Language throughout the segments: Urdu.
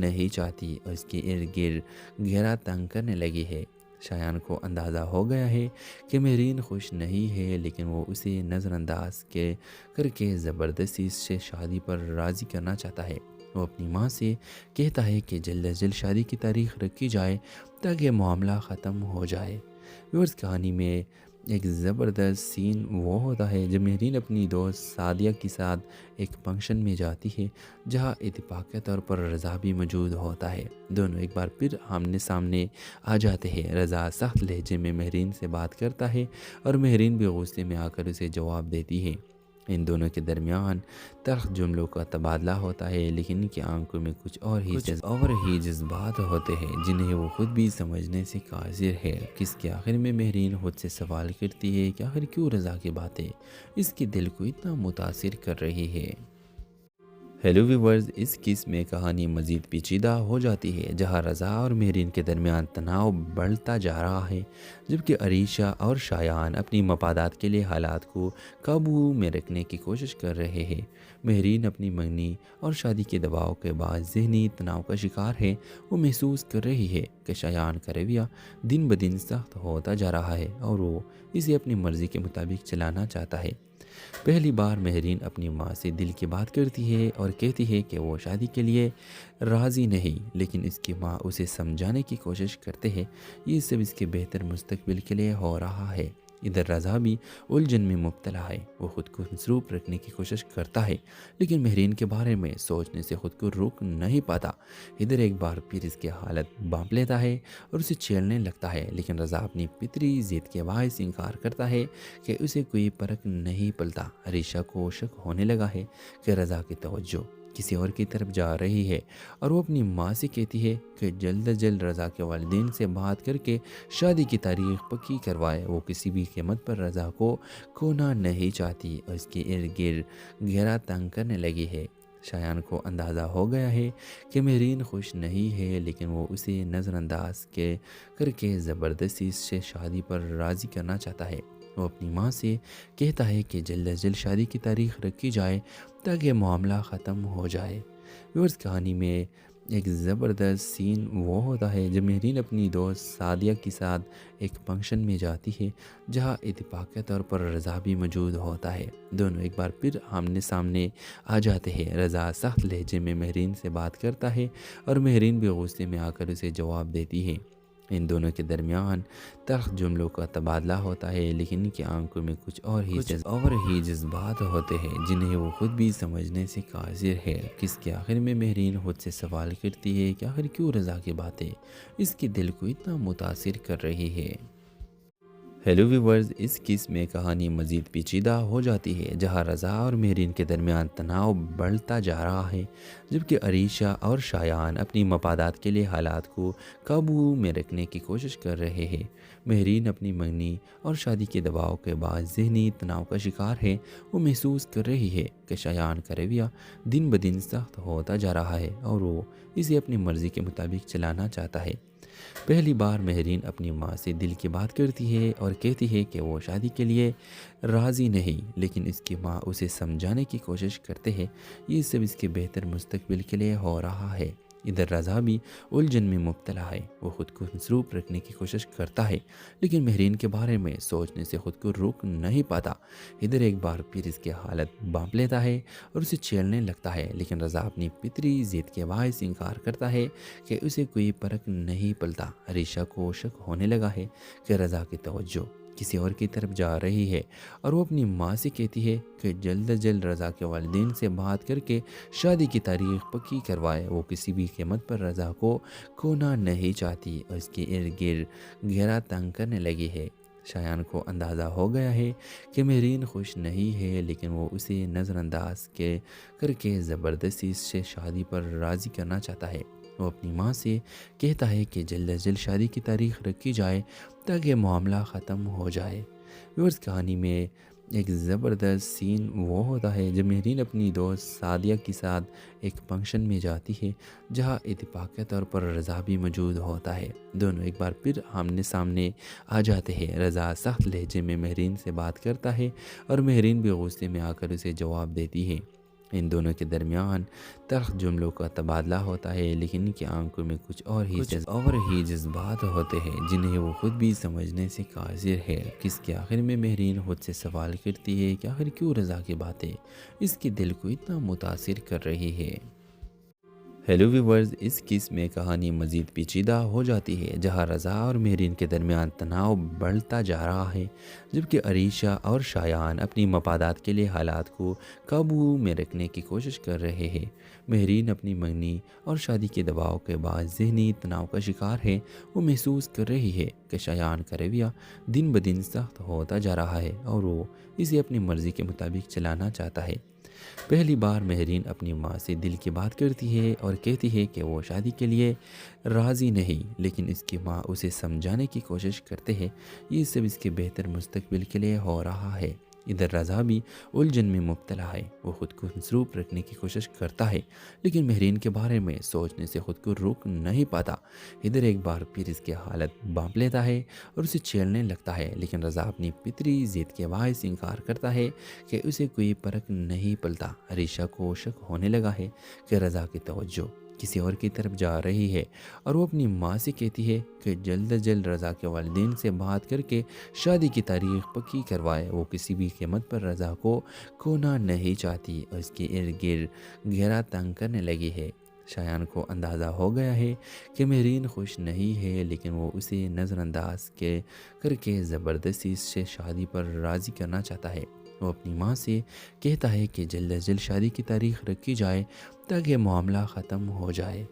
نہیں چاہتی اور اس کے ارد گرد گھیرا تنگ کرنے لگی ہے۔ شایان کو اندازہ ہو گیا ہے کہ مہرین خوش نہیں ہے، لیکن وہ اسے نظر انداز کر کے زبردستی اس سے شادی پر راضی کرنا چاہتا ہے۔ وہ اپنی ماں سے کہتا ہے کہ جلد از جلد شادی کی تاریخ رکھی جائے تاکہ معاملہ ختم ہو جائے۔ ویورز، کہانی میں ایک زبردست سین وہ ہوتا ہے جب مہرین اپنی دوست سعدیہ کے ساتھ ایک فنکشن میں جاتی ہے جہاں اتفاق کے طور پر رضا بھی موجود ہوتا ہے۔ دونوں ایک بار پھر آمنے سامنے آ جاتے ہیں۔ رضا سخت لہجے میں مہرین سے بات کرتا ہے اور مہرین بھی غصے میں آ کر اسے جواب دیتی ہے۔ ان دونوں کے درمیان تلخ جملوں کا تبادلہ ہوتا ہے، لیکن ان کی آنکھوں میں کچھ اور ہی جذبات ہوتے ہیں جنہیں وہ خود بھی سمجھنے سے قاصر ہے۔ کس کے آخر میں مہرین خود سے سوال کرتی ہے کہ آخر کیوں رضا کی باتیں اس کے دل کو اتنا متاثر کر رہی ہے۔ ہیلو ویورز، اس کیس میں کہانی مزید پیچیدہ ہو جاتی ہے جہاں رضا اور مہرین کے درمیان تناؤ بڑھتا جا رہا ہے، جبکہ عریشہ اور شایان اپنی مفادات کے لیے حالات کو قابو میں رکھنے کی کوشش کر رہے ہیں۔ مہرین اپنی منگنی اور شادی کے دباؤ کے بعد ذہنی تناؤ کا شکار ہے۔ وہ محسوس کر رہی ہے کہ شایان کا رویہ دن بدن سخت ہوتا جا رہا ہے اور وہ اسے اپنی مرضی کے مطابق چلانا چاہتا ہے۔ پہلی بار مہرین اپنی ماں سے دل کی بات کرتی ہے اور کہتی ہے کہ وہ شادی کے لیے راضی نہیں، لیکن اس کی ماں اسے سمجھانے کی کوشش کرتے ہیں یہ سب اس کے بہتر مستقبل کے لیے ہو رہا ہے۔ ادھر رضا بھی الجھن میں مبتلا ہے۔ وہ خود کو مصروف رکھنے کی کوشش کرتا ہے، لیکن مہرین کے بارے میں سوچنے سے خود کو روک نہیں پاتا۔ ادھر ایک بار پھر اس کی حالت بانپ لیتا ہے اور اسے چھیڑنے لگتا ہے، لیکن رضا اپنی فطری ضد کے باعث انکار کرتا ہے کہ اسے کوئی فرق نہیں پڑتا۔ عریشہ کو شک ہونے لگا ہے کہ رضا کی توجہ کسی اور کی طرف جا رہی ہے اور وہ اپنی ماں سے کہتی ہے کہ جلد از جلد رضا کے والدین سے بات کر کے شادی کی تاریخ پکی کروائے۔ وہ کسی بھی قیمت پر رضا کو کھونا نہیں چاہتی اور اس کے ارد گرد گھیرا تنگ کرنے لگی ہے۔ شایان کو اندازہ ہو گیا ہے کہ مہرین خوش نہیں ہے، لیکن وہ اسے نظر انداز کر کے زبردستی اس سے شادی پر راضی کرنا چاہتا ہے۔ وہ اپنی ماں سے کہتا ہے کہ جلد از جلد شادی کی تاریخ رکھی جائے تاکہ معاملہ ختم ہو جائے۔ ویورز، کہانی میں ایک زبردست سین وہ ہوتا ہے جب مہرین اپنی دوست سعدیہ کے ساتھ ایک فنکشن میں جاتی ہے جہاں اتفاق کے طور پر رضا بھی موجود ہوتا ہے۔ دونوں ایک بار پھر آمنے سامنے آ جاتے ہیں۔ رضا سخت لہجے میں مہرین سے بات کرتا ہے اور مہرین بھی غصے میں آ کر اسے جواب دیتی ہے۔ ان دونوں کے درمیان تلخ جملوں کا تبادلہ ہوتا ہے، لیکن ان کی آنکھوں میں کچھ اور ہی جذبات ہوتے ہیں جنہیں وہ خود بھی سمجھنے سے قاصر ہے۔ کس کے آخر میں مہرین خود سے سوال کرتی ہے کہ آخر کیوں رضا کی باتیں اس کے دل کو اتنا متاثر کر رہی ہے۔ ہیلو ویورز، اس کیس میں کہانی مزید پیچیدہ ہو جاتی ہے جہاں رضا اور مہرین کے درمیان تناؤ بڑھتا جا رہا ہے، جبکہ عریشہ اور شایان اپنی مفادات کے لیے حالات کو قابو میں رکھنے کی کوشش کر رہے ہیں۔ مہرین اپنی منگنی اور شادی کے دباؤ کے بعد ذہنی تناؤ کا شکار ہے۔ وہ محسوس کر رہی ہے کہ شایان کا رویہ دن بدن سخت ہوتا جا رہا ہے اور وہ اسے اپنی مرضی کے مطابق چلانا چاہتا ہے۔ پہلی بار مہرین اپنی ماں سے دل کی بات کرتی ہے اور کہتی ہے کہ وہ شادی کے لیے راضی نہیں، لیکن اس کی ماں اسے سمجھانے کی کوشش کرتے ہیں یہ سب اس کے بہتر مستقبل کے لیے ہو رہا ہے۔ ادھر رضا بھی الجھن میں مبتلا ہے۔ وہ خود کو مصروف رکھنے کی کوشش کرتا ہے، لیکن مہرین کے بارے میں سوچنے سے خود کو روک نہیں پاتا۔ ادھر ایک بار پھر اس کی حالت بانپ لیتا ہے اور اسے چھیڑنے لگتا ہے، لیکن رضا اپنی فطری ضد کے باعث انکار کرتا ہے کہ اسے کوئی فرق نہیں پڑتا۔ عریشہ کو شک ہونے لگا ہے کہ رضا کی توجہ کسی اور کی طرف جا رہی ہے اور وہ اپنی ماں سے کہتی ہے کہ جلد از جلد رضا کے والدین سے بات کر کے شادی کی تاریخ پکی کروائے۔ وہ کسی بھی قیمت پر رضا کو کھونا نہیں چاہتی اور اس کے ارد گرد گھیرا تنگ کرنے لگی ہے۔ شایان کو اندازہ ہو گیا ہے کہ مہرین خوش نہیں ہے، لیکن وہ اسے نظر انداز کر کے زبردستی اس سے شادی پر راضی کرنا چاہتا ہے۔ وہ اپنی ماں سے کہتا ہے کہ جلد از جلد شادی کی تاریخ رکھی جائے تاکہ معاملہ ختم ہو جائے۔ ویورز، کہانی میں ایک زبردست سین وہ ہوتا ہے جب مہرین اپنی دوست سعدیہ کے ساتھ ایک فنکشن میں جاتی ہے جہاں اتفاق کے طور پر رضا بھی موجود ہوتا ہے۔ دونوں ایک بار پھر آمنے سامنے آ جاتے ہیں۔ رضا سخت لہجے میں مہرین سے بات کرتا ہے اور مہرین بھی غصے میں آ کر اسے جواب دیتی ہے۔ ان دونوں کے درمیان تلخ جملوں کا تبادلہ ہوتا ہے، لیکن ان کی آنکھوں میں کچھ اور ہی جذبات ہوتے ہیں جنہیں وہ خود بھی سمجھنے سے قاصر ہے۔ کس کے آخر میں مہرین خود سے سوال کرتی ہے کہ آخر کیوں رضا کی باتیں اس کے دل کو اتنا متاثر کر رہی ہے۔ ہیلو ویورز، اس قسم میں کہانی مزید پیچیدہ ہو جاتی ہے، جہاں رضا اور مہرین کے درمیان تناؤ بڑھتا جا رہا ہے، جبکہ عریشہ اور شایان اپنی مفادات کے لیے حالات کو قابو میں رکھنے کی کوشش کر رہے ہیں۔ مہرین اپنی منگنی اور شادی کے دباؤ کے بعد ذہنی تناؤ کا شکار ہے۔ وہ محسوس کر رہی ہے کہ شایان کا رویہ دن بدن سخت ہوتا جا رہا ہے اور وہ اسے اپنی مرضی کے مطابق چلانا چاہتا ہے۔ پہلی بار مہرین اپنی ماں سے دل کی بات کرتی ہے اور کہتی ہے کہ وہ شادی کے لیے راضی نہیں، لیکن اس کی ماں اسے سمجھانے کی کوشش کرتے ہیں یہ سب اس کے بہتر مستقبل کے لیے ہو رہا ہے۔ ادھر رضا بھی الجھن میں مبتلا ہے۔ وہ خود کو مصروف رکھنے کی کوشش کرتا ہے، لیکن مہرین کے بارے میں سوچنے سے خود کو روک نہیں پاتا۔ ادھر ایک بار پھر اس کی حالت بانپ لیتا ہے اور اسے چھیڑنے لگتا ہے، لیکن رضا اپنی فطری ضد کے باعث انکار کرتا ہے کہ اسے کوئی فرق نہیں پڑتا۔ عریشہ کو شک ہونے لگا ہے کہ رضا کی توجہ کسی اور کی طرف جا رہی ہے، اور وہ اپنی ماں سے کہتی ہے کہ جلد از جلد رضا کے والدین سے بات کر کے شادی کی تاریخ پکی کروائے۔ وہ کسی بھی قیمت پر رضا کو کھونا نہیں چاہتی اور اس کے ارد گرد گھیرا تنگ کرنے لگی ہے۔ شایان کو اندازہ ہو گیا ہے کہ مہرین خوش نہیں ہے، لیکن وہ اسے نظر انداز کر کے زبردستی سے شادی پر راضی کرنا چاہتا ہے۔ وہ اپنی ماں سے کہتا ہے کہ جلد از جلد شادی کی تاریخ رکھی جائے تاکہ معاملہ ختم ہو جائے۔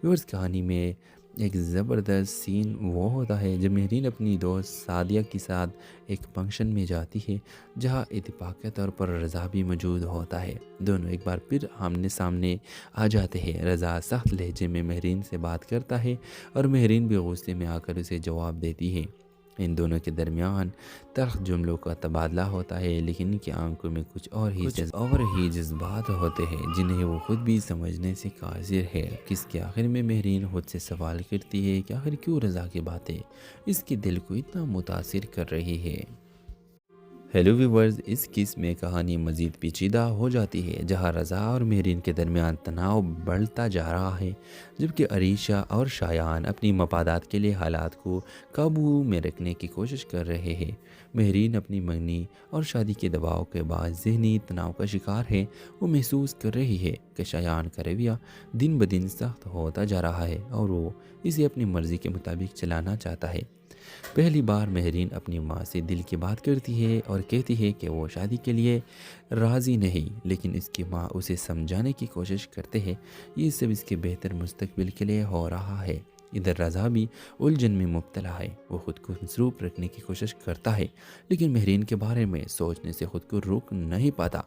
ویورز، کہانی میں ایک زبردست سین وہ ہوتا ہے جب مہرین اپنی دوست سعدیہ کے ساتھ ایک فنکشن میں جاتی ہے، جہاں اتفاقی طور پر رضا بھی موجود ہوتا ہے۔ دونوں ایک بار پھر آمنے سامنے آ جاتے ہیں۔ رضا سخت لہجے میں مہرین سے بات کرتا ہے اور مہرین بھی غصے میں آ کر اسے جواب دیتی ہے۔ ان دونوں کے درمیان تلخ جملوں کا تبادلہ ہوتا ہے، لیکن ان کی آنکھوں میں کچھ اور ہی جذبات ہوتے ہیں جنہیں وہ خود بھی سمجھنے سے قاصر ہے۔ کس کے آخر میں مہرین خود سے سوال کرتی ہے کہ آخر کیوں رضا کی باتیں اس کے دل کو اتنا متاثر کر رہی ہے۔ ہیلو ویورز، اس قسم میں کہانی مزید پیچیدہ ہو جاتی ہے، جہاں رضا اور مہرین کے درمیان تناؤ بڑھتا جا رہا ہے، جبکہ عریشہ اور شایان اپنی مفادات کے لیے حالات کو قابو میں رکھنے کی کوشش کر رہے ہیں۔ مہرین اپنی منگنی اور شادی کے دباؤ کے بعد ذہنی تناؤ کا شکار ہے۔ وہ محسوس کر رہی ہے کہ شایان کا رویہ دن بدن سخت ہوتا جا رہا ہے اور وہ اسے اپنی مرضی کے مطابق چلانا چاہتا ہے۔ پہلی بار مہرین اپنی ماں سے دل کی بات کرتی ہے اور کہتی ہے کہ وہ شادی کے لیے راضی نہیں، لیکن اس کی ماں اسے سمجھانے کی کوشش کرتے ہیں یہ سب اس کے بہتر مستقبل کے لیے ہو رہا ہے۔ ادھر رضا بھی الجھن میں مبتلا ہے۔ وہ خود کو مصروف رکھنے کی کوشش کرتا ہے، لیکن مہرین کے بارے میں سوچنے سے خود کو روک نہیں پاتا۔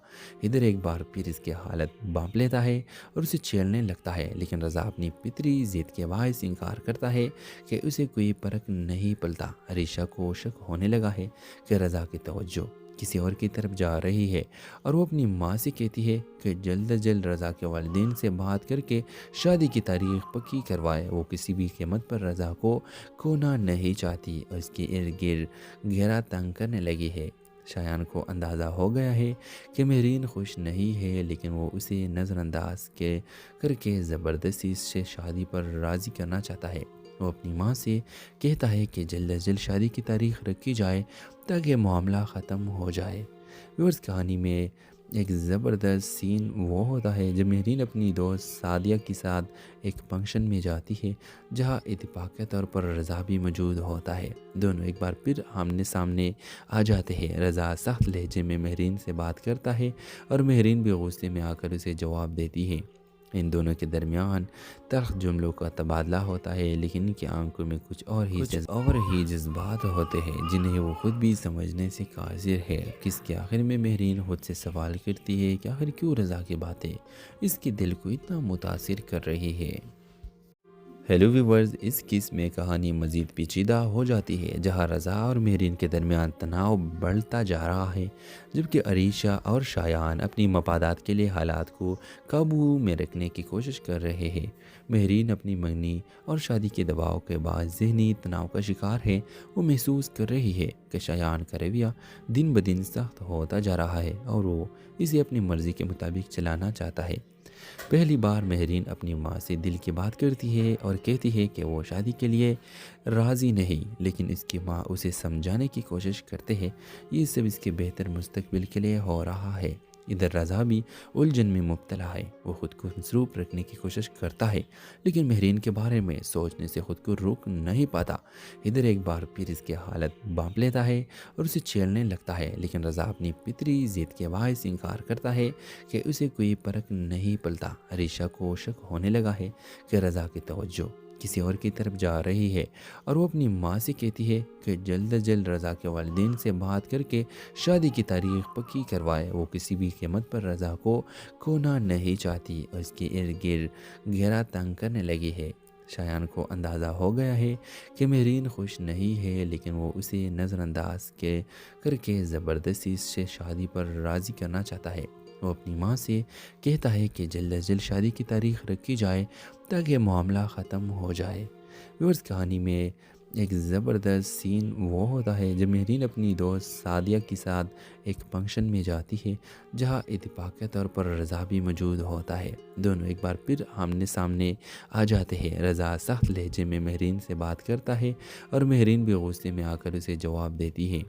ادھر ایک بار پھر اس کی حالت بانپ لیتا ہے اور اسے چھیڑنے لگتا ہے، لیکن رضا اپنی فطری ضد کے باعث انکار کرتا ہے کہ اسے کوئی فرق نہیں پڑتا۔ عریشہ کو شک ہونے لگا ہے کہ رضا کی توجہ کسی اور کی طرف جا رہی ہے، اور وہ اپنی ماں سے کہتی ہے کہ جلد از جلد رضا کے والدین سے بات کر کے شادی کی تاریخ پکی کروائے۔ وہ کسی بھی قیمت پر رضا کو کھونا نہیں چاہتی اور اس کے ارد گرد گھیرا تنگ کرنے لگی ہے۔ شایان کو اندازہ ہو گیا ہے کہ مہرین خوش نہیں ہے، لیکن وہ اسے نظر انداز کر کے زبردستی سے شادی پر راضی کرنا چاہتا ہے۔ وہ اپنی ماں سے کہتا ہے کہ جلد از جلد شادی کی تاریخ رکھی جائے تاکہ معاملہ ختم ہو جائے۔ ویورز، کہانی میں ایک زبردست سین وہ ہوتا ہے جب مہرین اپنی دوست سعدیہ کے ساتھ ایک فنکشن میں جاتی ہے، جہاں اتفاقی طور پر رضا بھی موجود ہوتا ہے۔ دونوں ایک بار پھر آمنے سامنے آ جاتے ہیں۔ رضا سخت لہجے میں مہرین سے بات کرتا ہے اور مہرین بھی غصے میں آ کر اسے جواب دیتی ہے۔ ان دونوں کے درمیان تلخ جملوں کا تبادلہ ہوتا ہے، لیکن ان کی آنکھوں میں کچھ اور ہی جذبات ہوتے ہیں جنہیں وہ خود بھی سمجھنے سے قاصر ہے۔ کس کے آخر میں مہرین خود سے سوال کرتی ہے کہ آخر کیوں رضا کی باتیں اس کے دل کو اتنا متاثر کر رہی ہے۔ ہیلو ویورز، اس کیس میں کہانی مزید پیچیدہ ہو جاتی ہے جہاں رضا اور مہرین کے درمیان تناؤ بڑھتا جا رہا ہے، جبکہ عریشہ اور شایان اپنی مفادات کے لیے حالات کو قابو میں رکھنے کی کوشش کر رہے ہیں۔ مہرین اپنی منگنی اور شادی کے دباؤ کے بعد ذہنی تناؤ کا شکار ہے۔ وہ محسوس کر رہی ہے کہ شایان کا رویہ دن بدن سخت ہوتا جا رہا ہے اور وہ اسے اپنی مرضی کے مطابق چلانا چاہتا ہے۔ پہلی بار مہرین اپنی ماں سے دل کی بات کرتی ہے اور کہتی ہے کہ وہ شادی کے لیے راضی نہیں، لیکن اس کی ماں اسے سمجھانے کی کوشش کرتے ہیں یہ سب اس کے بہتر مستقبل کے لیے ہو رہا ہے۔ ادھر رضا بھی الجھن میں مبتلا ہے۔ وہ خود کو مصروف رکھنے کی کوشش کرتا ہے لیکن مہرین کے بارے میں سوچنے سے خود کو روک نہیں پاتا۔ ادھر ایک بار پھر اس کی حالت بانپ لیتا ہے اور اسے چھیڑنے لگتا ہے، لیکن رضا اپنی فطری ضد کے باعث انکار کرتا ہے کہ اسے کوئی فرق نہیں پڑتا۔ عریشہ کو شک ہونے لگا ہے کہ رضا کی توجہ کسی اور کی طرف جا رہی ہے اور وہ اپنی ماں سے کہتی ہے کہ جلد از جلد رضا کے والدین سے بات کر کے شادی کی تاریخ پکی کروائے۔ وہ کسی بھی قیمت پر رضا کو کھونا نہیں چاہتی اور اس کے ارد گرد گھیرا تنگ کرنے لگی ہے۔ شایان کو اندازہ ہو گیا ہے کہ مہرین خوش نہیں ہے، لیکن وہ اسے نظر انداز کر کے زبردستی اس سے شادی پر راضی کرنا چاہتا ہے۔ وہ اپنی ماں سے کہتا ہے کہ جلد از جلد شادی کی تاریخ رکھی جائے تاکہ معاملہ ختم ہو جائے۔ ویورز، کہانی میں ایک زبردست سین وہ ہوتا ہے جب مہرین اپنی دوست سعدیہ کے ساتھ ایک فنکشن میں جاتی ہے جہاں اتفاقی طور پر رضا بھی موجود ہوتا ہے۔ دونوں ایک بار پھر آمنے سامنے آ جاتے ہیں۔ رضا سخت لہجے میں مہرین سے بات کرتا ہے اور مہرین بھی غصے میں آ کر اسے جواب دیتی ہے۔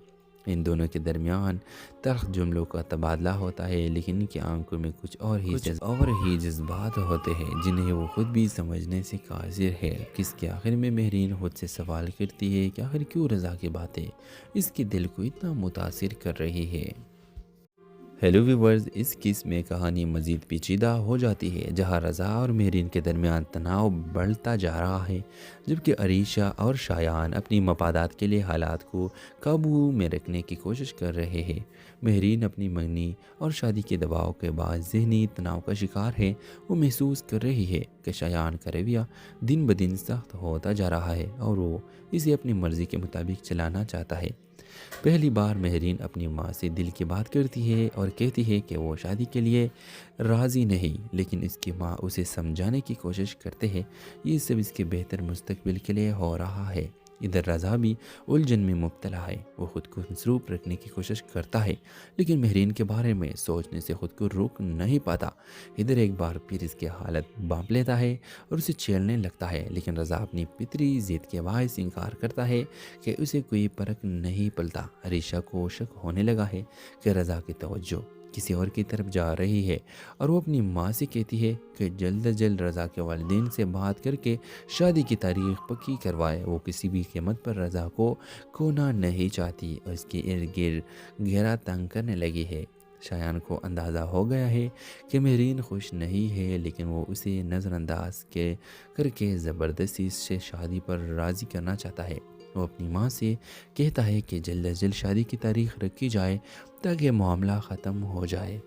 ان دونوں کے درمیان تلخ جملوں کا تبادلہ ہوتا ہے، لیکن ان کی آنکھوں میں کچھ اور ہی جذبات ہوتے ہیں جنہیں وہ خود بھی سمجھنے سے قاصر ہے۔ کس کے آخر میں مہرین خود سے سوال کرتی ہے کہ آخر کیوں رضا کی باتیں اس کے دل کو اتنا متاثر کر رہی ہے۔ ہیلو ویورز، اس کیس میں کہانی مزید پیچیدہ ہو جاتی ہے جہاں رضا اور مہرین کے درمیان تناؤ بڑھتا جا رہا ہے، جبکہ عریشہ اور شایان اپنی مفادات کے لیے حالات کو قابو میں رکھنے کی کوشش کر رہے ہیں۔ مہرین اپنی منگنی اور شادی کے دباؤ کے بعد ذہنی تناؤ کا شکار ہے۔ وہ محسوس کر رہی ہے کہ شایان کا رویہ دن بدن سخت ہوتا جا رہا ہے اور وہ اسے اپنی مرضی کے مطابق چلانا چاہتا ہے۔ پہلی بار مہرین اپنی ماں سے دل کی بات کرتی ہے اور کہتی ہے کہ وہ شادی کے لیے راضی نہیں، لیکن اس کی ماں اسے سمجھانے کی کوشش کرتے ہیں یہ سب اس کے بہتر مستقبل کے لیے ہو رہا ہے۔ ادھر رضا بھی الجھن میں مبتلا ہے۔ وہ خود کو مصروف رکھنے کی کوشش کرتا ہے لیکن مہرین کے بارے میں سوچنے سے خود کو روک نہیں پاتا۔ ادھر ایک بار پھر اس کی حالت بانپ لیتا ہے اور اسے چھیڑنے لگتا ہے، لیکن رضا اپنی فطری ضد کے باعث انکار کرتا ہے کہ اسے کوئی فرق نہیں پڑتا۔ عریشہ کو شک ہونے لگا ہے کہ رضا کی توجہ کسی اور کی طرف جا رہی ہے اور وہ اپنی ماں سے کہتی ہے کہ جلد از جلد رضا کے والدین سے بات کر کے شادی کی تاریخ پکی کروائے۔ وہ کسی بھی قیمت پر رضا کو کھونا نہیں چاہتی اور اس کے ارد گرد گھیرا تنگ کرنے لگی ہے۔ شایان کو اندازہ ہو گیا ہے کہ مہرین خوش نہیں ہے، لیکن وہ اسے نظر انداز کر کے زبردستی اس سے شادی پر راضی کرنا چاہتا ہے۔ وہ اپنی ماں سے کہتا ہے کہ جلد از جلد شادی کی تاریخ رکھی جائے تاکہ معاملہ ختم ہو جائے۔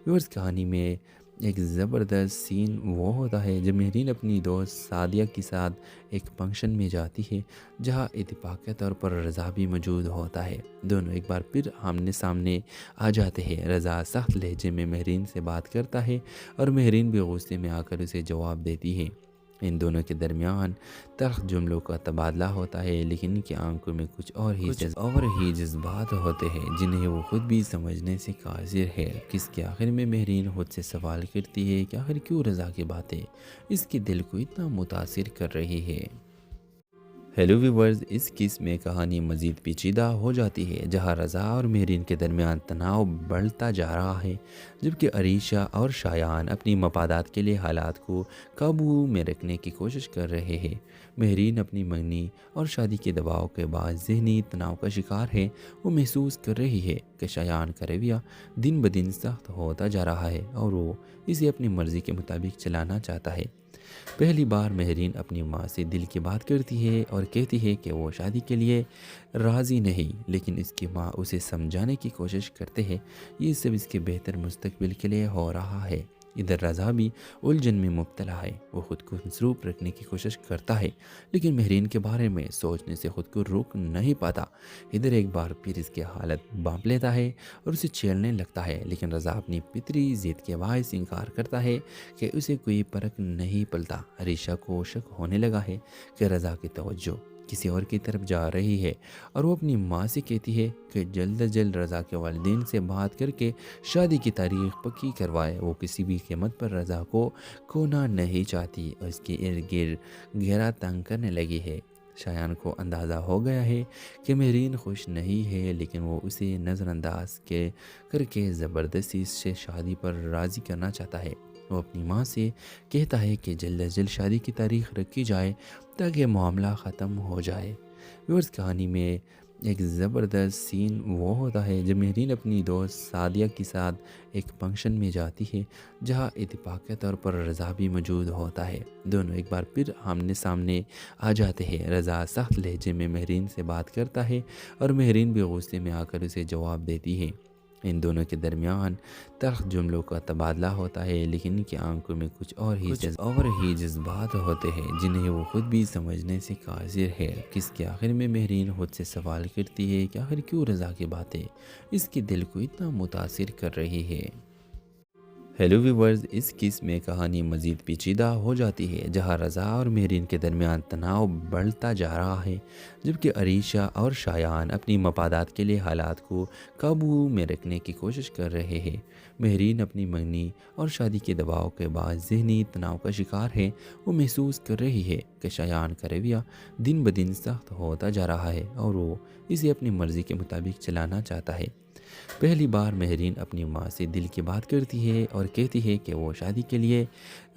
ویورز، کہانی میں ایک زبردست سین وہ ہوتا ہے جب مہرین اپنی دوست سعدیہ کے ساتھ ایک فنکشن میں جاتی ہے جہاں اتفاقی طور پر رضا بھی موجود ہوتا ہے۔ دونوں ایک بار پھر آمنے سامنے آ جاتے ہیں۔ رضا سخت لہجے میں مہرین سے بات کرتا ہے اور مہرین بھی غصے میں آ کر اسے جواب دیتی ہے۔ ان دونوں کے درمیان تلخ جملوں کا تبادلہ ہوتا ہے، لیکن ان کی آنکھوں میں کچھ اور ہی جذبات ہوتے ہیں جنہیں وہ خود بھی سمجھنے سے قاصر ہے۔ کس کے آخر میں مہرین خود سے سوال کرتی ہے کہ آخر کیوں رضا کی باتیں اس کے دل کو اتنا متاثر کر رہی ہے۔ ہیلو ویورز، اس کیس میں کہانی مزید پیچیدہ ہو جاتی ہے جہاں رضا اور مہرین کے درمیان تناؤ بڑھتا جا رہا ہے، جبکہ عریشہ اور شایان اپنی مفادات کے لیے حالات کو قابو میں رکھنے کی کوشش کر رہے ہیں۔ مہرین اپنی منگنی اور شادی کے دباؤ کے بعد ذہنی تناؤ کا شکار ہے۔ وہ محسوس کر رہی ہے کہ شایان کا رویہ دن بدن سخت ہوتا جا رہا ہے اور وہ اسے اپنی مرضی کے مطابق چلانا چاہتا ہے۔ پہلی بار مہرین اپنی ماں سے دل کی بات کرتی ہے اور کہتی ہے کہ وہ شادی کے لیے راضی نہیں، لیکن اس کی ماں اسے سمجھانے کی کوشش کرتے ہیں یہ سب اس کے بہتر مستقبل کے لیے ہو رہا ہے۔ ادھر رضا بھی الجھن میں مبتلا ہے۔ وہ خود کو مصروف رکھنے کی کوشش کرتا ہے لیکن مہرین کے بارے میں سوچنے سے خود کو روک نہیں پاتا۔ ادھر ایک بار پھر اس کی حالت بانپ لیتا ہے اور اسے چھیڑنے لگتا ہے، لیکن رضا اپنی فطری ضد کے باعث انکار کرتا ہے کہ اسے کوئی فرق نہیں پڑتا۔ عریشہ کو شک ہونے لگا ہے کہ رضا کی توجہ کسی اور کی طرف جا رہی ہے اور وہ اپنی ماں سے کہتی ہے کہ جلد از جلد رضا کے والدین سے بات کر کے شادی کی تاریخ پکی کروائے۔ وہ کسی بھی قیمت پر رضا کو کھونا نہیں چاہتی اور اس کے ارد گرد گھیرا تنگ کرنے لگی ہے۔ شایان کو اندازہ ہو گیا ہے کہ مہرین خوش نہیں ہے، لیکن وہ اسے نظر انداز کر کے زبردستی سے شادی پر راضی کرنا چاہتا ہے۔ وہ اپنی ماں سے کہتا ہے کہ جلد از جلد شادی کی تاریخ رکھی جائے تاکہ معاملہ ختم ہو جائے۔ ویورز، کہانی میں ایک زبردست سین وہ ہوتا ہے جب مہرین اپنی دوست سعدیہ کے ساتھ ایک فنکشن میں جاتی ہے جہاں اتفاقی طور پر رضا بھی موجود ہوتا ہے۔ دونوں ایک بار پھر آمنے سامنے آ جاتے ہیں۔ رضا سخت لہجے میں مہرین سے بات کرتا ہے اور مہرین بھی غصے میں آ کر اسے جواب دیتی ہے۔ ان دونوں کے درمیان تلخ جملوں کا تبادلہ ہوتا ہے، لیکن ان کی آنکھوں میں کچھ اور ہی جذبات ہوتے ہیں جنہیں وہ خود بھی سمجھنے سے قاصر ہے۔ کس کے آخر میں مہرین خود سے سوال کرتی ہے کہ آخر کیوں رضا کی باتیں اس کے دل کو اتنا متاثر کر رہی ہے۔ ہیلو ویورز، اس قسم میں کہانی مزید پیچیدہ ہو جاتی ہے جہاں رضا اور مہرین کے درمیان تناؤ بڑھتا جا رہا ہے، جبکہ عریشہ اور شایان اپنی مفادات کے لیے حالات کو قابو میں رکھنے کی کوشش کر رہے ہیں۔ مہرین اپنی منگنی اور شادی کے دباؤ کے بعد ذہنی تناؤ کا شکار ہے۔ وہ محسوس کر رہی ہے کہ شایان کا رویہ دن بدن سخت ہوتا جا رہا ہے اور وہ اسے اپنی مرضی کے مطابق چلانا چاہتا ہے۔ پہلی بار مہرین اپنی ماں سے دل کی بات کرتی ہے اور کہتی ہے کہ وہ شادی کے لیے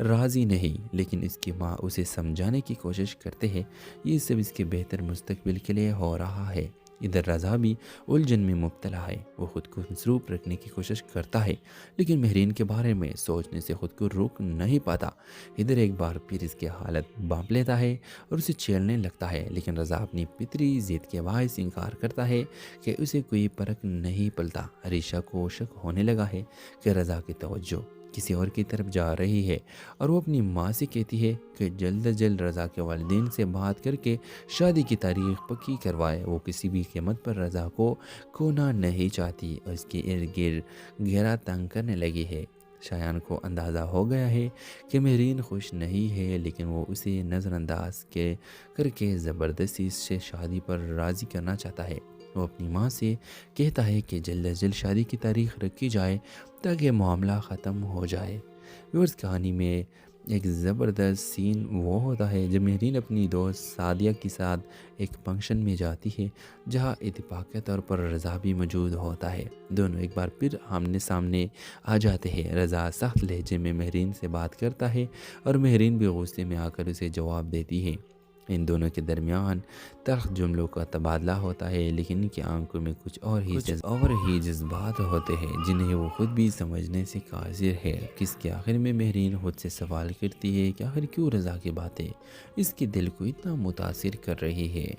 راضی نہیں، لیکن اس کی ماں اسے سمجھانے کی کوشش کرتے ہیں یہ سب اس کے بہتر مستقبل کے لیے ہو رہا ہے۔ ادھر رضا بھی الجھن میں مبتلا ہے۔ وہ خود کو مصروف رکھنے کی کوشش کرتا ہے لیکن مہرین کے بارے میں سوچنے سے خود کو روک نہیں پاتا۔ ادھر ایک بار پھر اس کی حالت بانپ لیتا ہے اور اسے چھیڑنے لگتا ہے، لیکن رضا اپنی فطری ضد کے باعث انکار کرتا ہے کہ اسے کوئی فرق نہیں پڑتا۔ عریشہ کو شک ہونے لگا ہے کہ رضا کی توجہ کسی اور کی طرف جا رہی ہے اور وہ اپنی ماں سے کہتی ہے کہ جلد از جلد رضا کے والدین سے بات کر کے شادی کی تاریخ پکی کروائے۔ وہ کسی بھی قیمت پر رضا کو کھونا نہیں چاہتی اور اس کے ارد گرد گھیرا تنگ کرنے لگی ہے۔ شایان کو اندازہ ہو گیا ہے کہ مہرین خوش نہیں ہے، لیکن وہ اسے نظر انداز کر کے زبردستی سے شادی پر راضی کرنا چاہتا ہے۔ وہ اپنی ماں سے کہتا ہے کہ جلد از جلد شادی کی تاریخ رکھی جائے تاکہ معاملہ ختم ہو جائے۔ ویورز، کہانی میں ایک زبردست سین وہ ہوتا ہے جب مہرین اپنی دوست سعدیہ کے ساتھ ایک فنکشن میں جاتی ہے جہاں اتفاقی طور پر رضا بھی موجود ہوتا ہے۔ دونوں ایک بار پھر آمنے سامنے آ جاتے ہیں۔ رضا سخت لہجے میں مہرین سے بات کرتا ہے اور مہرین بھی غصے میں آ کر اسے جواب دیتی ہے۔ ان دونوں کے درمیان تلخ جملوں کا تبادلہ ہوتا ہے، لیکن ان کی آنکھوں میں کچھ اور ہی جذبات ہوتے ہیں جنہیں وہ خود بھی سمجھنے سے قاصر ہے۔ کس کے آخر میں مہرین خود سے سوال کرتی ہے کہ آخر کیوں رضا کی باتیں اس کے دل کو اتنا متاثر کر رہی ہے۔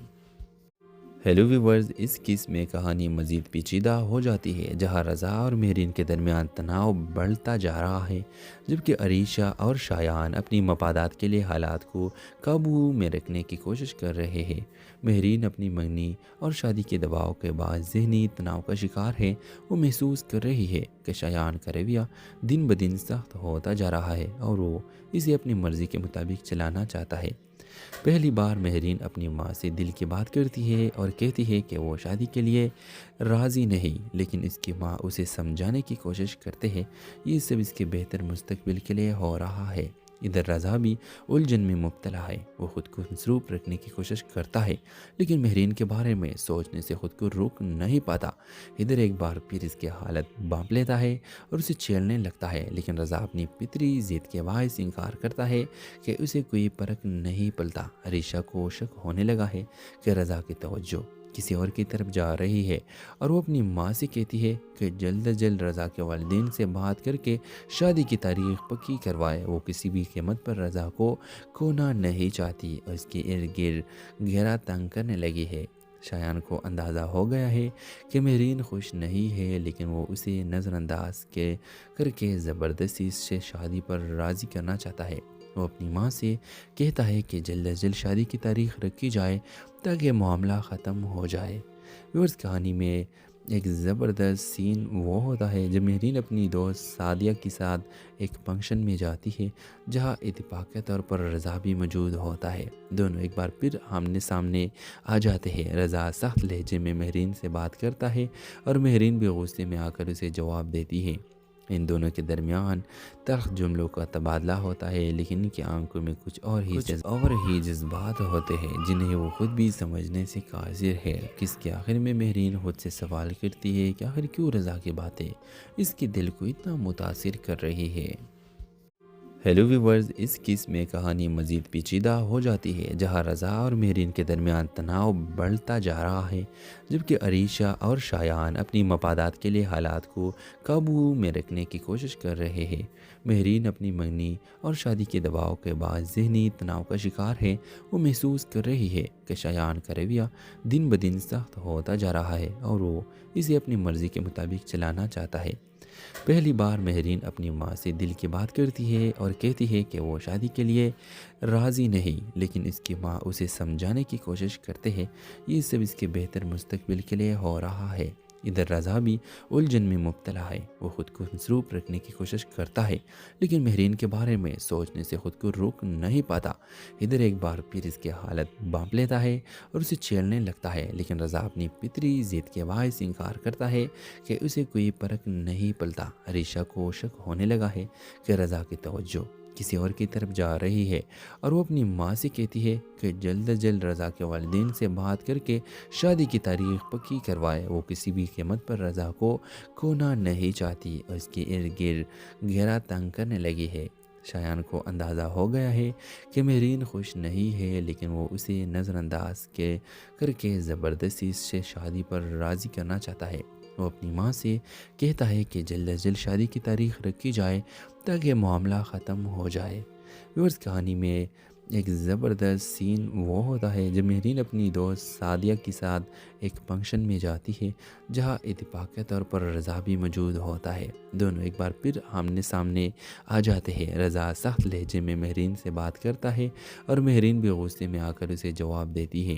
ہیلو ویورز، اس قسم میں کہانی مزید پیچیدہ ہو جاتی ہے جہاں رضا اور مہرین کے درمیان تناؤ بڑھتا جا رہا ہے، جبکہ عریشہ اور شایان اپنی مفادات کے لیے حالات کو قابو میں رکھنے کی کوشش کر رہے ہیں۔ مہرین اپنی منگنی اور شادی کے دباؤ کے بعد ذہنی تناؤ کا شکار ہے۔ وہ محسوس کر رہی ہے کہ شایان کا رویہ دن بدن سخت ہوتا جا رہا ہے اور وہ اسے اپنی مرضی کے مطابق چلانا چاہتا ہے۔ پہلی بار مہرین اپنی ماں سے دل کی بات کرتی ہے اور کہتی ہے کہ وہ شادی کے لیے راضی نہیں، لیکن اس کی ماں اسے سمجھانے کی کوشش کرتے ہیں یہ سب اس کے بہتر مستقبل کے لیے ہو رہا ہے۔ ادھر رضا بھی الجھن میں مبتلا ہے۔ وہ خود کو مصروف رکھنے کی کوشش کرتا ہے لیکن مہرین کے بارے میں سوچنے سے خود کو روک نہیں پاتا۔ ادھر ایک بار پھر اس کی حالت بانپ لیتا ہے اور اسے چھیڑنے لگتا ہے، لیکن رضا اپنی فطری ضد کے باعث انکار کرتا ہے کہ اسے کوئی فرق نہیں پڑتا۔ عریشہ کو شک ہونے لگا ہے کہ رضا کی توجہ کسی اور کی طرف جا رہی ہے اور وہ اپنی ماں سے کہتی ہے کہ جلد از جلد رضا کے والدین سے بات کر کے شادی کی تاریخ پکی کروائے۔ وہ کسی بھی قیمت پر رضا کو کھونا نہیں چاہتی اور اس کے ارد گرد گھیرا تنگ کرنے لگی ہے۔ شایان کو اندازہ ہو گیا ہے کہ مہرین خوش نہیں ہے، لیکن وہ اسے نظر انداز کر کے زبردستی سے شادی پر راضی کرنا چاہتا ہے۔ وہ اپنی ماں سے کہتا ہے کہ جلد از جلد شادی کی تاریخ رکھی جائے تاکہ معاملہ ختم ہو جائے۔ ویورز، کہانی میں ایک زبردست سین وہ ہوتا ہے جب مہرین اپنی دوست سعدیہ کے ساتھ ایک فنکشن میں جاتی ہے جہاں اتفاقی طور پر رضا بھی موجود ہوتا ہے۔ دونوں ایک بار پھر آمنے سامنے آ جاتے ہیں۔ رضا سخت لہجے میں مہرین سے بات کرتا ہے اور مہرین بھی غصے میں آ کر اسے جواب دیتی ہے۔ ان دونوں کے درمیان تلخ جملوں کا تبادلہ ہوتا ہے، لیکن ان کی آنکھوں میں کچھ اور ہی جذبات ہوتے ہیں جنہیں وہ خود بھی سمجھنے سے قاصر ہے۔ کس کے آخر میں مہرین خود سے سوال کرتی ہے کہ آخر کیوں رضا کی باتیں اس کے دل کو اتنا متاثر کر رہی ہے۔ ہیلو ویورز، اس کیس میں کہانی مزید پیچیدہ ہو جاتی ہے جہاں رضا اور مہرین کے درمیان تناؤ بڑھتا جا رہا ہے، جبکہ عریشہ اور شایان اپنی مفادات کے لیے حالات کو قابو میں رکھنے کی کوشش کر رہے ہیں۔ مہرین اپنی منگنی اور شادی کے دباؤ کے بعد ذہنی تناؤ کا شکار ہے۔ وہ محسوس کر رہی ہے کہ شایان کا رویہ دن بدن سخت ہوتا جا رہا ہے اور وہ اسے اپنی مرضی کے مطابق چلانا چاہتا ہے۔ پہلی بار مہرین اپنی ماں سے دل کی بات کرتی ہے اور کہتی ہے کہ وہ شادی کے لیے راضی نہیں، لیکن اس کی ماں اسے سمجھانے کی کوشش کرتے ہیں یہ سب اس کے بہتر مستقبل کے لیے ہو رہا ہے۔ ادھر رضا بھی الجھن میں مبتلا ہے۔ وہ خود کو مصروف رکھنے کی کوشش کرتا ہے لیکن مہرین کے بارے میں سوچنے سے خود کو روک نہیں پاتا۔ ادھر ایک بار پھر اس کی حالت بانپ لیتا ہے اور اسے چھیڑنے لگتا ہے، لیکن رضا اپنی فطری ضد کے باعث انکار کرتا ہے کہ اسے کوئی فرق نہیں پڑتا۔ عریشہ کو شک ہونے لگا ہے کہ رضا کی توجہ کسی اور کی طرف جا رہی ہے اور وہ اپنی ماں سے کہتی ہے کہ جلد از جلد رضا کے والدین سے بات کر کے شادی کی تاریخ پکی کروائے۔ وہ کسی بھی قیمت پر رضا کو کھونا نہیں چاہتی اور اس کے ارد گرد گھیرا تنگ کرنے لگی ہے۔ شایان کو اندازہ ہو گیا ہے کہ مہرین خوش نہیں ہے، لیکن وہ اسے نظر انداز کر کے زبردستی سے شادی پر راضی کرنا چاہتا ہے۔ وہ اپنی ماں سے کہتا ہے کہ جلد از جلد شادی کی تاریخ رکھی جائے تاکہ معاملہ ختم ہو جائے۔ ویورز، کہانی میں ایک زبردست سین وہ ہوتا ہے جب مہرین اپنی دوست سعدیہ کے ساتھ ایک فنکشن میں جاتی ہے جہاں اتفاقی طور پر رضا بھی موجود ہوتا ہے۔ دونوں ایک بار پھر آمنے سامنے آ جاتے ہیں۔ رضا سخت لہجے میں مہرین سے بات کرتا ہے اور مہرین بھی غصے میں آ کر اسے جواب دیتی ہے۔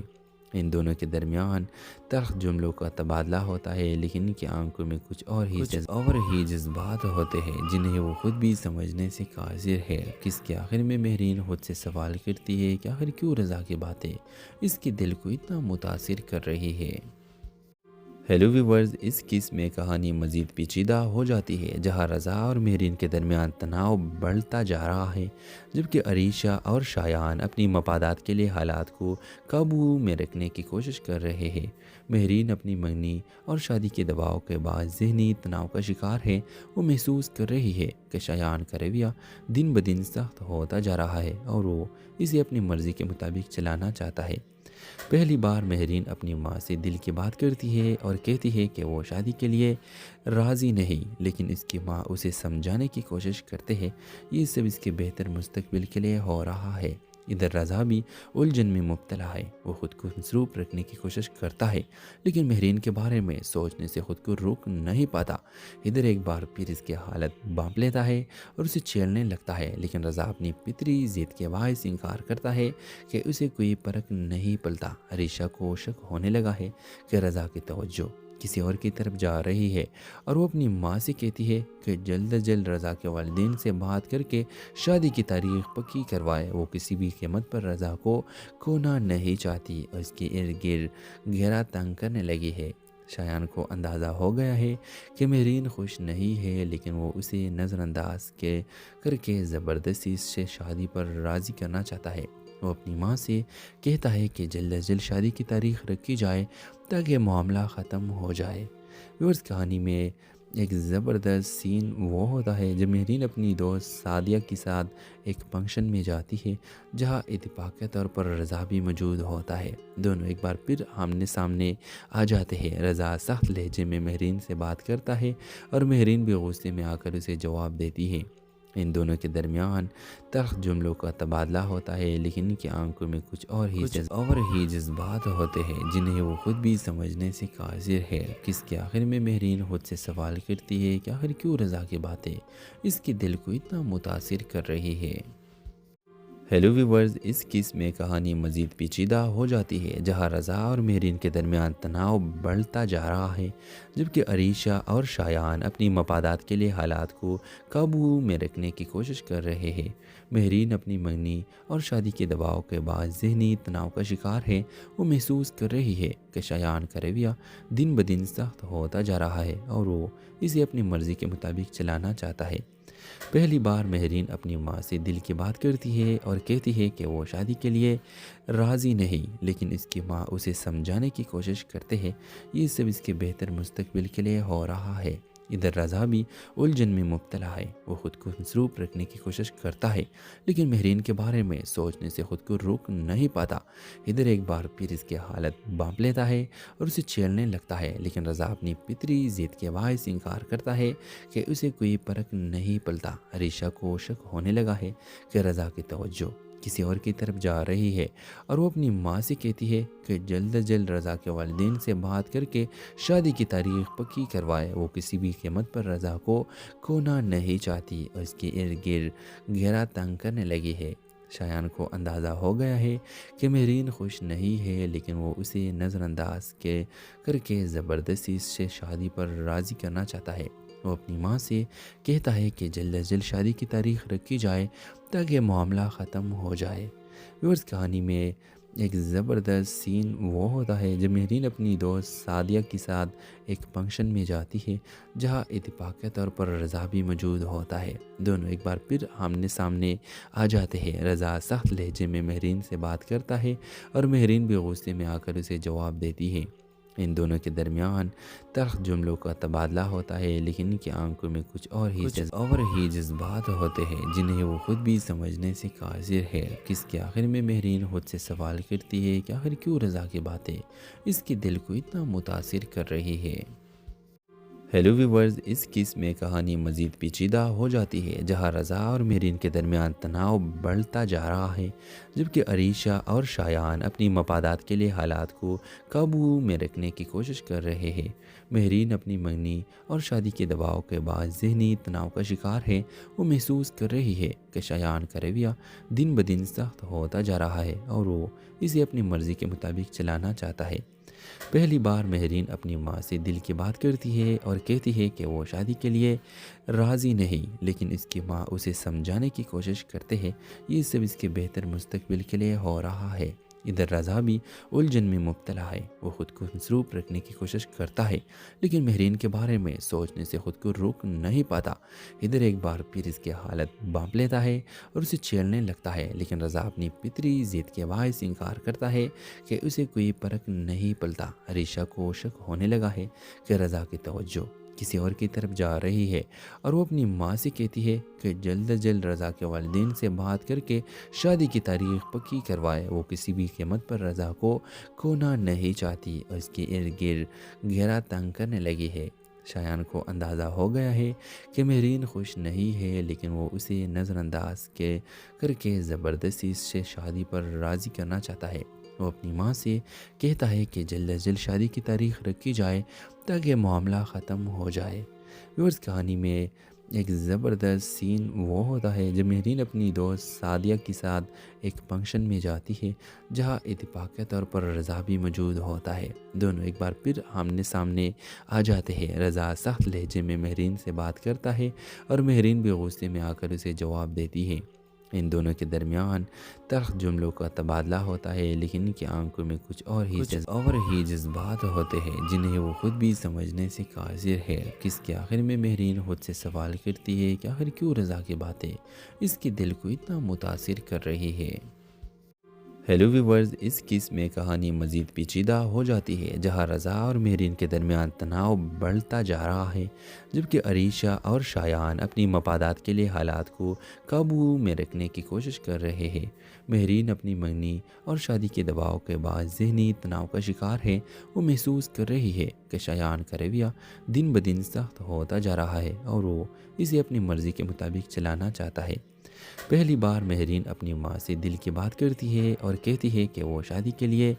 ان دونوں کے درمیان تلخ جملوں کا تبادلہ ہوتا ہے، لیکن ان کی آنکھوں میں کچھ اور ہی جذبات ہوتے ہیں جنہیں وہ خود بھی سمجھنے سے قاصر ہے۔ کس کے آخر میں مہرین خود سے سوال کرتی ہے کہ آخر کیوں رضا کی باتیں اس کے دل کو اتنا متاثر کر رہی ہے۔ ہیلو ویورز، اس کیس میں کہانی مزید پیچیدہ ہو جاتی ہے جہاں رضا اور مہرین کے درمیان تناؤ بڑھتا جا رہا ہے، جبکہ عریشہ اور شایان اپنی مفادات کے لیے حالات کو قابو میں رکھنے کی کوشش کر رہے ہیں۔ مہرین اپنی منگنی اور شادی کے دباؤ کے بعد ذہنی تناؤ کا شکار ہے۔ وہ محسوس کر رہی ہے کہ شایان کا رویہ دن بدن سخت ہوتا جا رہا ہے اور وہ اسے اپنی مرضی کے مطابق چلانا چاہتا ہے۔ پہلی بار مہرین اپنی ماں سے دل کی بات کرتی ہے اور کہتی ہے کہ وہ شادی کے لیے راضی نہیں، لیکن اس کی ماں اسے سمجھانے کی کوشش کرتے ہیں یہ سب اس کے بہتر مستقبل کے لیے ہو رہا ہے۔ ادھر رضا بھی الجھن میں مبتلا ہے۔ وہ خود کو مصروف رکھنے کی کوشش کرتا ہے لیکن مہرین کے بارے میں سوچنے سے خود کو روک نہیں پاتا۔ ادھر ایک بار پھر اس کی حالت بانپ لیتا ہے اور اسے چھیڑنے لگتا ہے، لیکن رضا اپنی فطری ضد کے باعث انکار کرتا ہے کہ اسے کوئی فرق نہیں پڑتا۔ عریشہ کو شک ہونے لگا ہے کہ رضا کی توجہ کسی اور کی طرف جا رہی ہے اور وہ اپنی ماں سے کہتی ہے کہ جلد از جلد رضا کے والدین سے بات کر کے شادی کی تاریخ پکی کروائے۔ وہ کسی بھی قیمت پر رضا کو کھونا نہیں چاہتی اور اس کے ارد گرد گھیرا تنگ کرنے لگی ہے۔ شایان کو اندازہ ہو گیا ہے کہ مہرین خوش نہیں ہے، لیکن وہ اسے نظر انداز کر کے زبردستی سے شادی پر راضی کرنا چاہتا ہے۔ وہ اپنی ماں سے کہتا ہے کہ جلد از جلد شادی کی تاریخ رکھی جائے تاکہ معاملہ ختم ہو جائے۔ ویورز، کہانی میں ایک زبردست سین وہ ہوتا ہے جب مہرین اپنی دوست سعدیہ کے ساتھ ایک فنکشن میں جاتی ہے جہاں اتفاقی طور پر رضا بھی موجود ہوتا ہے۔ دونوں ایک بار پھر آمنے سامنے آ جاتے ہیں۔ رضا سخت لہجے میں مہرین سے بات کرتا ہے اور مہرین بھی غصے میں آ کر اسے جواب دیتی ہے۔ ان دونوں کے درمیان تلخ جملوں کا تبادلہ ہوتا ہے، لیکن ان کی آنکھوں میں کچھ اور ہی جذبات ہوتے ہیں جنہیں وہ خود بھی سمجھنے سے قاصر ہے۔ کس کے آخر میں مہرین خود سے سوال کرتی ہے کہ آخر کیوں رضا کی باتیں اس کے دل کو اتنا متاثر کر رہی ہے۔ ہیلو ویورز، اس کیس میں کہانی مزید پیچیدہ ہو جاتی ہے، جہاں رضا اور مہرین کے درمیان تناؤ بڑھتا جا رہا ہے، جبکہ عریشہ اور شایان اپنی مفادات کے لیے حالات کو قابو میں رکھنے کی کوشش کر رہے ہیں۔ مہرین اپنی منگنی اور شادی کے دباؤ کے بعد ذہنی تناؤ کا شکار ہے۔ وہ محسوس کر رہی ہے کہ شایان کا رویہ دن بدن سخت ہوتا جا رہا ہے اور وہ اسے اپنی مرضی کے مطابق چلانا چاہتا ہے۔ پہلی بار مہرین اپنی ماں سے دل کی بات کرتی ہے اور کہتی ہے کہ وہ شادی کے لیے راضی نہیں، لیکن اس کی ماں اسے سمجھانے کی کوشش کرتے ہیں یہ سب اس کے بہتر مستقبل کے لیے ہو رہا ہے۔ ادھر رضا بھی الجھن میں مبتلا ہے، وہ خود کو مصروف رکھنے کی کوشش کرتا ہے لیکن مہرین کے بارے میں سوچنے سے خود کو روک نہیں پاتا۔ ادھر ایک بار پھر اس کی حالت بانپ لیتا ہے اور اسے چھیڑنے لگتا ہے، لیکن رضا اپنی فطری ضد کے باعث انکار کرتا ہے کہ اسے کوئی فرق نہیں پڑتا۔ عریشہ کو شک ہونے لگا ہے کہ رضا کی توجہ کسی اور کی طرف جا رہی ہے اور وہ اپنی ماں سے کہتی ہے کہ جلد از جلد رضا کے والدین سے بات کر کے شادی کی تاریخ پکی کروائے۔ وہ کسی بھی قیمت پر رضا کو کھونا نہیں چاہتی اور اس کے ارد گرد گھیرا تنگ کرنے لگی ہے۔ شایان کو اندازہ ہو گیا ہے کہ مہرین خوش نہیں ہے، لیکن وہ اسے نظر انداز کر کے زبردستی اس سے شادی پر راضی کرنا چاہتا ہے۔ وہ اپنی ماں سے کہتا ہے کہ جلد از جلد شادی کی تاریخ رکھی جائے تاکہ معاملہ ختم ہو جائے۔ ویورز، کہانی میں ایک زبردست سین وہ ہوتا ہے جب مہرین اپنی دوست سعدیہ کے ساتھ ایک فنکشن میں جاتی ہے جہاں اتفاقی طور پر رضا بھی موجود ہوتا ہے۔ دونوں ایک بار پھر آمنے سامنے آ جاتے ہیں۔ رضا سخت لہجے میں مہرین سے بات کرتا ہے اور مہرین بھی غصے میں آ کر اسے جواب دیتی ہے۔ ان دونوں کے درمیان تلخ جملوں کا تبادلہ ہوتا ہے، لیکن ان کی آنکھوں میں کچھ اور ہی جذبات ہوتے ہیں جنہیں وہ خود بھی سمجھنے سے قاصر ہے۔ کس کے آخر میں مہرین خود سے سوال کرتی ہے کہ آخر کیوں رضا کی باتیں اس کے دل کو اتنا متاثر کر رہی ہے۔ ہیلو ویورز، اس کیس میں کہانی مزید پیچیدہ ہو جاتی ہے، جہاں رضا اور مہرین کے درمیان تناؤ بڑھتا جا رہا ہے، جبکہ عریشہ اور شایان اپنی مفادات کے لیے حالات کو قابو میں رکھنے کی کوشش کر رہے ہیں۔ مہرین اپنی منگنی اور شادی کے دباؤ کے بعد ذہنی تناؤ کا شکار ہے۔ وہ محسوس کر رہی ہے کہ شایان کا رویہ دن بدن سخت ہوتا جا رہا ہے اور وہ اسے اپنی مرضی کے مطابق چلانا چاہتا ہے۔ پہلی بار مہرین اپنی ماں سے دل کی بات کرتی ہے اور کہتی ہے کہ وہ شادی کے لیے راضی نہیں، لیکن اس کی ماں اسے سمجھانے کی کوشش کرتے ہیں یہ سب اس کے بہتر مستقبل کے لیے ہو رہا ہے۔ ادھر رضا بھی الجھن میں مبتلا ہے، وہ خود کو مصروف رکھنے کی کوشش کرتا ہے لیکن مہرین کے بارے میں سوچنے سے خود کو روک نہیں پاتا۔ ادھر ایک بار پھر اس کی حالت بانپ لیتا ہے اور اسے چھیڑنے لگتا ہے، لیکن رضا اپنی فطری ضد کے باعث انکار کرتا ہے کہ اسے کوئی فرق نہیں پڑتا۔ عریشہ کو شک ہونے لگا ہے کہ رضا کی توجہ کسی اور کی طرف جا رہی ہے اور وہ اپنی ماں سے کہتی ہے کہ جلد از جلد رضا کے والدین سے بات کر کے شادی کی تاریخ پکی کروائے۔ وہ کسی بھی قیمت پر رضا کو کھونا نہیں چاہتی اور اس کے ارد گرد گھیرا تنگ کرنے لگی ہے۔ شایان کو اندازہ ہو گیا ہے کہ مہرین خوش نہیں ہے، لیکن وہ اسے نظر انداز کر کے زبردستی اس سے شادی پر راضی کرنا چاہتا ہے۔ وہ اپنی ماں سے کہتا ہے کہ جلد از جلد شادی کی تاریخ رکھی جائے تاکہ معاملہ ختم ہو جائے۔ ویورز، کہانی میں ایک زبردست سین وہ ہوتا ہے جب مہرین اپنی دوست سعدیہ کے ساتھ ایک فنکشن میں جاتی ہے جہاں اتفاقی طور پر رضا بھی موجود ہوتا ہے۔ دونوں ایک بار پھر آمنے سامنے آ جاتے ہیں۔ رضا سخت لہجے میں مہرین سے بات کرتا ہے اور مہرین بھی غصے میں آ کر اسے جواب دیتی ہے۔ ان دونوں کے درمیان تلخ جملوں کا تبادلہ ہوتا ہے، لیکن ان کی آنکھوں میں کچھ اور ہی جذبات ہوتے ہیں جنہیں وہ خود بھی سمجھنے سے قاصر ہے۔ کس کے آخر میں مہرین خود سے سوال کرتی ہے کہ آخر کیوں رضا کی باتیں اس کے دل کو اتنا متاثر کر رہی ہے۔ ہیلو ویورز، اس کیس میں کہانی مزید پیچیدہ ہو جاتی ہے جہاں رضا اور مہرین کے درمیان تناؤ بڑھتا جا رہا ہے، جبکہ عریشہ اور شایان اپنی مفادات کے لیے حالات کو قابو میں رکھنے کی کوشش کر رہے ہیں۔ مہرین اپنی منگنی اور شادی کے دباؤ کے بعد ذہنی تناؤ کا شکار ہے۔ وہ محسوس کر رہی ہے کہ شایان کا رویہ دن بدن سخت ہوتا جا رہا ہے اور وہ اسے اپنی مرضی کے مطابق چلانا چاہتا ہے۔ پہلی بار مہرین اپنی ماں سے دل کی بات کرتی ہے اور کہتی ہے کہ وہ شادی کے لیے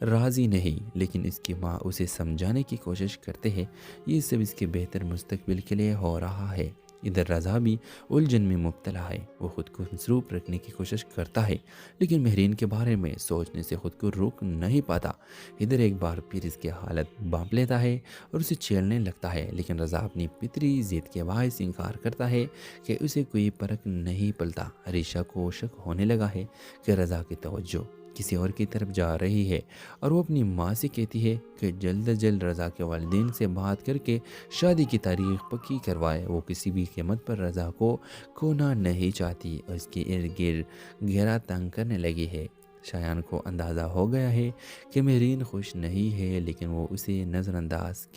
راضی نہیں، لیکن اس کی ماں اسے سمجھانے کی کوشش کرتے ہیں یہ سب اس کے بہتر مستقبل کے لیے ہو رہا ہے۔ ادھر رضا بھی الجھن میں مبتلا ہے۔ وہ خود کو مصروف رکھنے کی کوشش کرتا ہے لیکن مہرین کے بارے میں سوچنے سے خود کو روک نہیں پاتا۔ ادھر ایک بار پھر اس کی حالت بانپ لیتا ہے اور اسے چھیڑنے لگتا ہے، لیکن رضا اپنی فطری ضد کے باعث انکار کرتا ہے کہ اسے کوئی فرق نہیں پڑتا۔ عریشہ کو شک ہونے لگا ہے کہ رضا کی توجہ کسی اور کی طرف جا رہی ہے اور وہ اپنی ماں سے کہتی ہے کہ جلد از جلد رضا کے والدین سے بات کر کے شادی کی تاریخ پکی کروائے۔ وہ کسی بھی قیمت پر رضا کو کھونا نہیں چاہتی اور اس کے ارد گرد گھیرا تنگ کرنے لگی ہے۔ شایان کو اندازہ ہو گیا ہے کہ مہرین خوش نہیں ہے، لیکن وہ اسے نظر انداز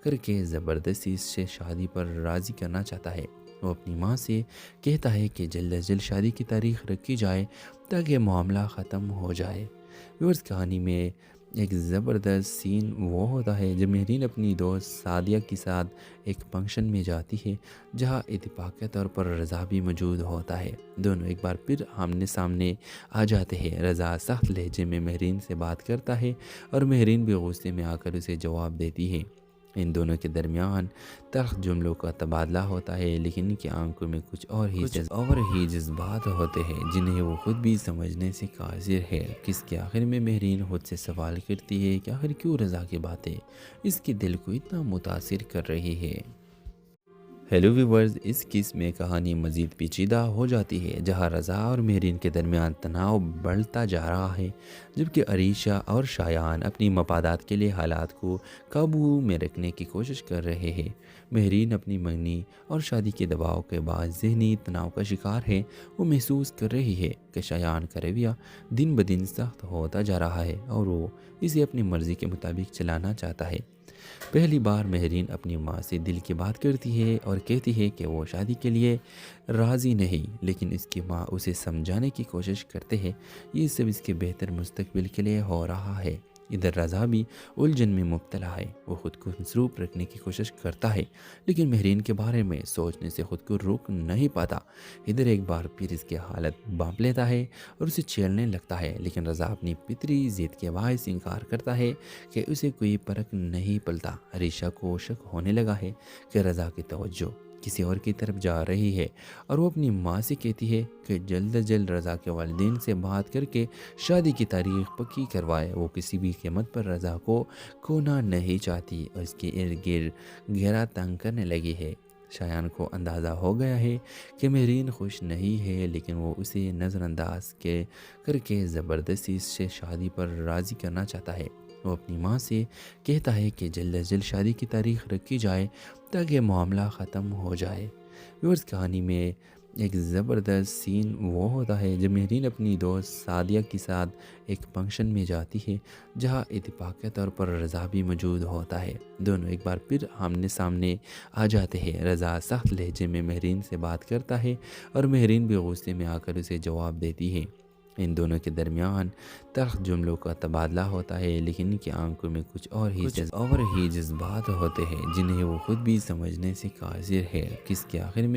کر کے زبردستی اس سے شادی پر راضی کرنا چاہتا ہے۔ وہ اپنی ماں سے کہتا ہے کہ جلد از جلد شادی کی تاریخ رکھی جائے تاکہ معاملہ ختم ہو جائے۔ ویورز، کہانی میں ایک زبردست سین وہ ہوتا ہے جب مہرین اپنی دوست سعدیہ کے ساتھ ایک فنکشن میں جاتی ہے جہاں اتفاقی طور پر رضا بھی موجود ہوتا ہے۔ دونوں ایک بار پھر آمنے سامنے آ جاتے ہیں۔ رضا سخت لہجے میں مہرین سے بات کرتا ہے اور مہرین بھی غصے میں آ کر اسے جواب دیتی ہے۔ ان دونوں کے درمیان تلخ جملوں کا تبادلہ ہوتا ہے، لیکن ان کی آنکھوں میں کچھ اور ہی جذبات ہوتے ہیں جنہیں وہ خود بھی سمجھنے سے قاصر ہے۔ کس کے آخر میں مہرین خود سے سوال کرتی ہے کہ آخر کیوں رضا کی باتیں اس کے دل کو اتنا متاثر کر رہی ہے۔ ہیلو ویورز، اس کیس میں کہانی مزید پیچیدہ ہو جاتی ہے جہاں رضا اور مہرین کے درمیان تناؤ بڑھتا جا رہا ہے، جبکہ عریشہ اور شایان اپنی مفادات کے لیے حالات کو قابو میں رکھنے کی کوشش کر رہے ہیں۔ مہرین اپنی منگنی اور شادی کے دباؤ کے بعد ذہنی تناؤ کا شکار ہے۔ وہ محسوس کر رہی ہے کہ شایان کا رویہ دن بدن سخت ہوتا جا رہا ہے اور وہ اسے اپنی مرضی کے مطابق چلانا چاہتا ہے۔ پہلی بار مہرین اپنی ماں سے دل کی بات کرتی ہے اور کہتی ہے کہ وہ شادی کے لیے راضی نہیں، لیکن اس کی ماں اسے سمجھانے کی کوشش کرتے ہیں یہ سب اس کے بہتر مستقبل کے لیے ہو رہا ہے۔ ادھر رضا بھی الجھن میں مبتلا ہے۔ وہ خود کو مصروف رکھنے کی کوشش کرتا ہے لیکن مہرین کے بارے میں سوچنے سے خود کو روک نہیں پاتا۔ ادھر ایک بار پھر اس کی حالت بانپ لیتا ہے اور اسے چھیڑنے لگتا ہے، لیکن رضا اپنی فطری ضد کے باعث انکار کرتا ہے کہ اسے کوئی فرق نہیں پڑتا۔ عریشہ کو شک ہونے لگا ہے کہ رضا کی توجہ کسی اور کی طرف جا رہی ہے اور وہ اپنی ماں سے کہتی ہے کہ جلد از جلد رضا کے والدین سے بات کر کے شادی کی تاریخ پکی کروائے۔ وہ کسی بھی قیمت پر رضا کو کھونا نہیں چاہتی اور اس کے ارد گرد گھیرا تنگ کرنے لگی ہے۔ شایان کو اندازہ ہو گیا ہے کہ مہرین خوش نہیں ہے، لیکن وہ اسے نظر انداز کر کے زبردستی اس سے شادی پر راضی کرنا چاہتا ہے۔ وہ اپنی ماں سے کہتا ہے کہ جلد از جلد شادی کی تاریخ رکھی جائے تاکہ معاملہ ختم ہو جائے۔ ویورز، کہانی میں ایک زبردست سین وہ ہوتا ہے جب مہرین اپنی دوست سعدیہ کے ساتھ ایک فنکشن میں جاتی ہے جہاں اتفاقی طور پر رضا بھی موجود ہوتا ہے۔ دونوں ایک بار پھر آمنے سامنے آ جاتے ہیں۔ رضا سخت لہجے میں مہرین سے بات کرتا ہے اور مہرین بھی غصے میں آ کر اسے جواب دیتی ہے۔ ان دونوں کے درمیان تلخ جملوں کا تبادلہ ہوتا ہے، لیکن ان کی آنکھوں میں کچھ اور ہی جذبات ہوتے ہیں جنہیں وہ خود بھی سمجھنے سے قاصر ہے۔ کس کے آخر میں